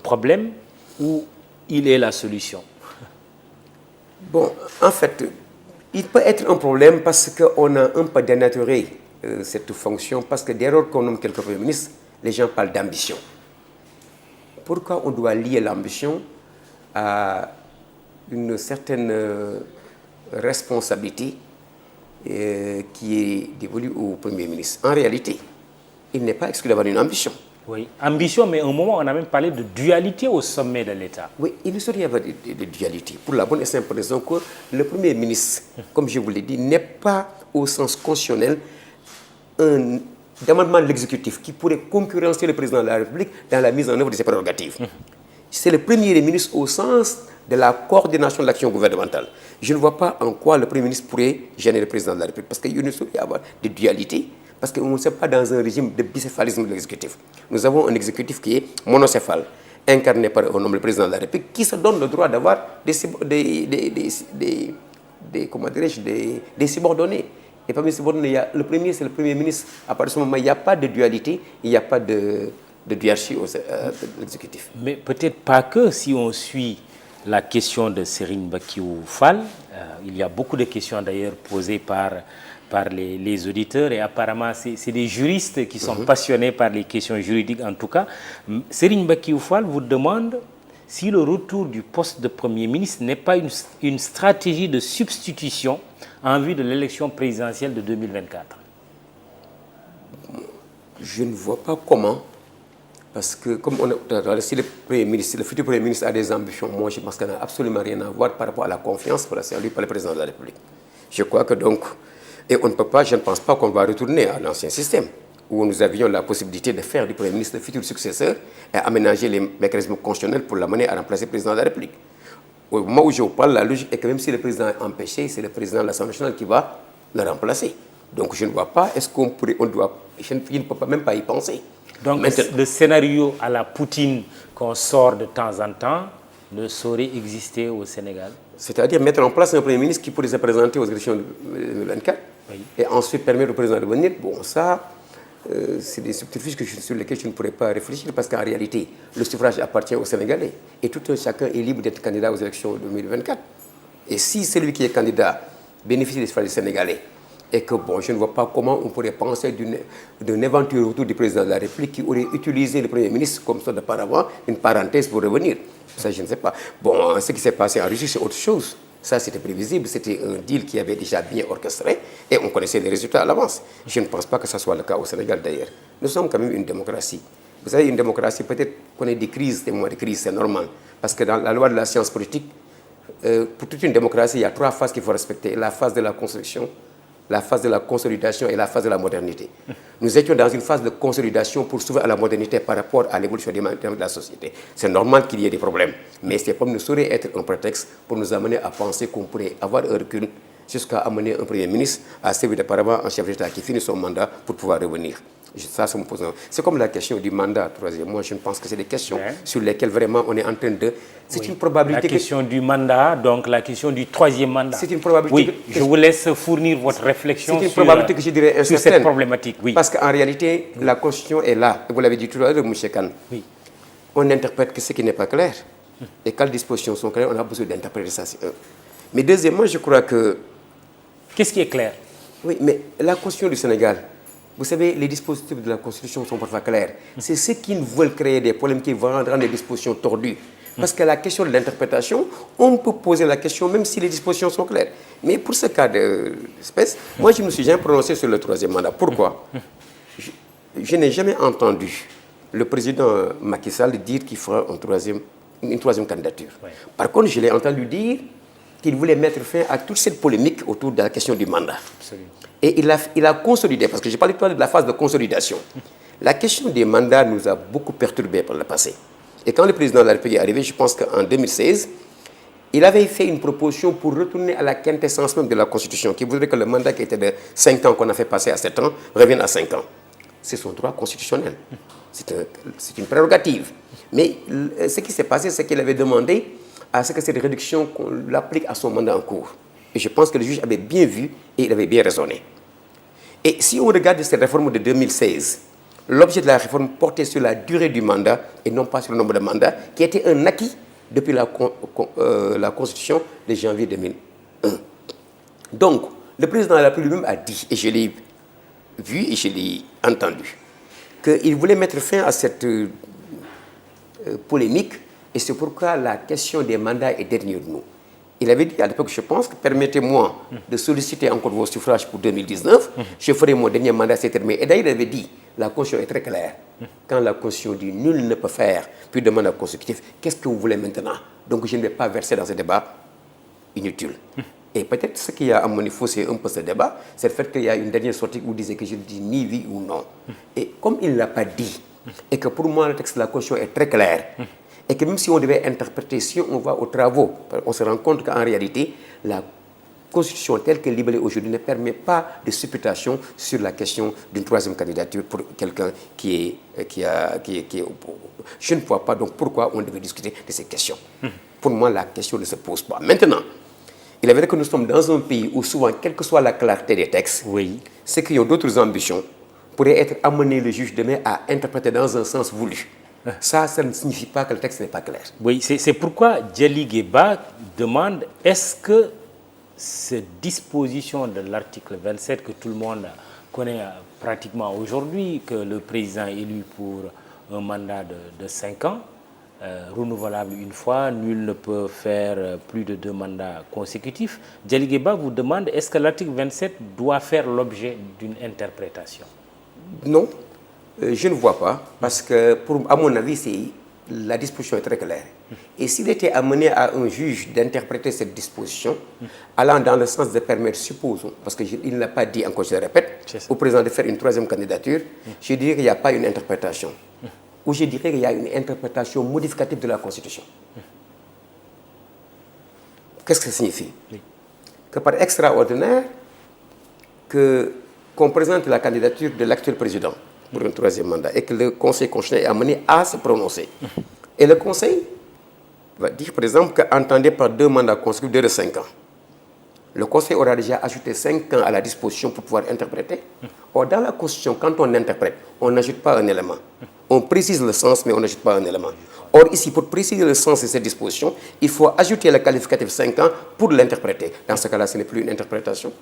problème ou il est la solution? Bon, en fait, il peut être un problème parce qu'on a un peu dénaturé cette fonction, parce que dès lors qu'on nomme quelqu'un Premier ministre, les gens parlent d'ambition. Pourquoi on doit lier l'ambition à une certaine responsabilité qui est dévolue au Premier ministre? En réalité, il n'est pas exclu d'avoir une ambition. Oui, ambition, mais à un moment, on a même parlé de dualité au sommet de l'État. Oui, il ne saurait y avoir de dualité. Pour la bonne et simple raison que le Premier ministre, comme je vous l'ai dit, n'est pas au sens constitutionnel un amendement de l'exécutif qui pourrait concurrencer le président de la République dans la mise en œuvre de ses prérogatives. C'est le Premier ministre au sens de la coordination de l'action gouvernementale. Je ne vois pas en quoi le Premier ministre pourrait gêner le président de la République, parce qu'il ne saurait y avoir de dualité. Parce qu'on ne sait pas dans un régime de bicéphalisme de l'exécutif. Nous avons un exécutif qui est monocéphale, incarné par un homme, le président de la République, qui se donne le droit d'avoir des subordonnés. Et parmi les subordonnés, le premier, c'est le Premier ministre. À partir de ce moment, il n'y a pas de dualité, il n'y a pas de duarchie de l'exécutif. Mais peut-être pas que si on suit la question de Serigne Bakiou Fall. Il y a beaucoup de questions d'ailleurs posées par les auditeurs et apparemment c'est des juristes qui sont passionnés par les questions juridiques en tout cas. Serigne Bakiou Fall vous demande si le retour du poste de Premier ministre n'est pas une stratégie de substitution en vue de l'élection présidentielle de 2024. Je ne vois pas comment, parce que comme on a, si le futur Premier ministre a des ambitions, moi je pense que ça n'a absolument rien à voir par rapport à la confiance pour la servir par le président de la République. Je crois que donc, et on ne peut pas, je ne pense pas qu'on va retourner à l'ancien système, où nous avions la possibilité de faire du Premier ministre le futur successeur et aménager les mécanismes constitutionnels pour l'amener à remplacer le président de la République. Au moment où je vous parle, la logique est que même si le président est empêché, c'est le président de l'Assemblée nationale qui va le remplacer. Donc je ne vois pas, est-ce qu'on pourrait, je ne peux même pas y penser. Donc le scénario à la Poutine qu'on sort de temps en temps ne saurait exister au Sénégal? C'est-à-dire mettre en place un Premier ministre qui pourrait se présenter aux élections de 2024 et ensuite permettre au président de venir. Bon, ça, c'est des subterfuges sur lesquels je ne pourrais pas réfléchir parce qu'en réalité, le suffrage appartient aux Sénégalais et tout chacun est libre d'être candidat aux élections de 2024. Et si celui qui est candidat bénéficie des suffrages sénégalais et que, bon, je ne vois pas comment on pourrait penser d'un éventuel retour du président de la République qui aurait utilisé le Premier ministre comme ça d'auparavant, une parenthèse pour revenir. Ça, je ne sais pas. Bon, ce qui s'est passé en Russie, c'est autre chose. Ça, c'était prévisible. C'était un deal qui avait déjà bien orchestré et on connaissait les résultats à l'avance. Je ne pense pas que ce soit le cas au Sénégal, d'ailleurs. Nous sommes quand même une démocratie. Vous savez, une démocratie, peut-être qu'on ait des crises, des moments de crise, c'est normal. Parce que dans la loi de la science politique, pour toute une démocratie, il y a 3 phases qu'il faut respecter. La phase de la construction, la phase de la consolidation et la phase de la modernité. Nous étions dans une phase de consolidation pour s'ouvrir à la modernité par rapport à l'évolution de la société. C'est normal qu'il y ait des problèmes, mais ces problèmes ne sauraient être un prétexte pour nous amener à penser qu'on pourrait avoir un recul jusqu'à amener un Premier ministre à servir d'auparavant un chef d'État qui finit son mandat pour pouvoir revenir. Ça me pose un... C'est comme la question du mandat, troisième. Moi, je pense que c'est des questions sur lesquelles vraiment on est en train de... C'est une probabilité... La question du mandat, donc la question du 3e mandat. C'est une probabilité... Oui, je vous laisse fournir votre réflexion que je dirais sur cette problématique. Oui. Parce qu'en réalité, la Constitution est là. Vous l'avez dit tout à l'heure, M. Khan. Oui. On n'interprète que ce qui n'est pas clair. Et quand les dispositions sont claires, on a besoin d'interpréter ça. Mais deuxièmement, je crois que... Qu'est-ce qui est clair? Oui, mais la Constitution du Sénégal... Vous savez, les dispositifs de la Constitution sont parfois clairs. C'est ceux qui veulent créer des problèmes qui vont rendre des dispositions tordues. Parce que la question de l'interprétation, on peut poser la question même si les dispositions sont claires. Mais pour ce cas d'espèce, moi je me suis jamais prononcé sur le 3e mandat. Pourquoi? Je n'ai jamais entendu le président Macky Sall dire qu'il fera une troisième candidature. Ouais. Par contre, je l'ai entendu dire qu'il voulait mettre fin à toute cette polémique autour de la question du mandat. Absolument. Et il a consolidé, parce que j'ai parlé tout à l'heure de la phase de consolidation. La question des mandats nous a beaucoup perturbés par le passé. Et quand le président de la République est arrivé, je pense qu'en 2016, il avait fait une proposition pour retourner à la quintessence même de la Constitution, qui voudrait que le mandat qui était de 5 ans, qu'on a fait passer à 7 ans, revienne à 5 ans. C'est son droit constitutionnel. C'est une prérogative. Mais ce qui s'est passé, c'est qu'il avait demandé à ce que cette réduction, qu'on l'applique à son mandat en cours. Et je pense que le juge avait bien vu et il avait bien raisonné. Et si on regarde cette réforme de 2016, l'objet de la réforme portait sur la durée du mandat et non pas sur le nombre de mandats, qui était un acquis depuis la Constitution de janvier 2001. Donc, le président de la République lui-même a dit, et je l'ai vu et je l'ai entendu, qu'il voulait mettre fin à cette polémique, et c'est pourquoi la question des mandats est derrière nous. Il avait dit à l'époque, je pense, que permettez-moi de solliciter encore vos suffrages pour 2019, je ferai mon dernier mandat, c'est terminé. Et d'ailleurs, il avait dit, la Constitution est très claire. Quand la Constitution dit nul ne peut faire plus de mandat consécutif, qu'est-ce que vous voulez maintenant? Donc je ne vais pas verser dans ce débat inutile. Et peut-être ce qui a amené fausser un peu ce débat, c'est le fait qu'il y a une dernière sortie où il disait que je dis ni oui ou non. Et comme il ne l'a pas dit, et que pour moi le texte de la Constitution est très clair, et que même si on devait interpréter, si on va aux travaux, on se rend compte qu'en réalité, la Constitution telle qu'elle est libellée aujourd'hui ne permet pas de supputation sur la question d'une troisième candidature pour quelqu'un qui est je ne vois pas donc pourquoi on devait discuter de ces questions. Pour moi, la question ne se pose pas. Maintenant, il est vrai que nous sommes dans un pays où souvent, quelle que soit la clarté des textes, ceux qui ont d'autres ambitions pourraient être amenés le juge demain à interpréter dans un sens voulu. Ça ne signifie pas que le texte n'est pas clair. Oui, c'est pourquoi Djali Gueba demande, est-ce que cette disposition de l'article 27 que tout le monde connaît pratiquement aujourd'hui, que le président est élu pour un mandat de 5 ans, renouvelable une fois, nul ne peut faire plus de 2 mandats consécutifs. Djali Gueba vous demande, est-ce que l'article 27 doit faire l'objet d'une interprétation? Non, je ne vois pas, parce que, à mon avis, la disposition est très claire. Et s'il était amené à un juge d'interpréter cette disposition, allant dans le sens de permettre, supposons, parce qu'il ne l'a pas dit, encore je le répète, au président de faire une troisième candidature, je dirais qu'il n'y a pas une interprétation. Ou je dirais qu'il y a une interprétation modificative de la Constitution. Qu'est-ce que ça signifie? Que par extraordinaire, qu'on présente la candidature de l'actuel président pour un troisième mandat et que le Conseil constitutionnel est amené à se prononcer. Et le Conseil va dire, par exemple, qu'entendez par 2 mandats consécutifs de 5 ans. Le Conseil aura déjà ajouté 5 ans à la disposition pour pouvoir interpréter. Or, dans la Constitution, quand on interprète, on n'ajoute pas un élément. On précise le sens, mais on n'ajoute pas un élément. Or, ici, pour préciser le sens de cette disposition, il faut ajouter le qualificatif 5 ans pour l'interpréter. Dans ce cas-là, ce n'est plus une interprétation.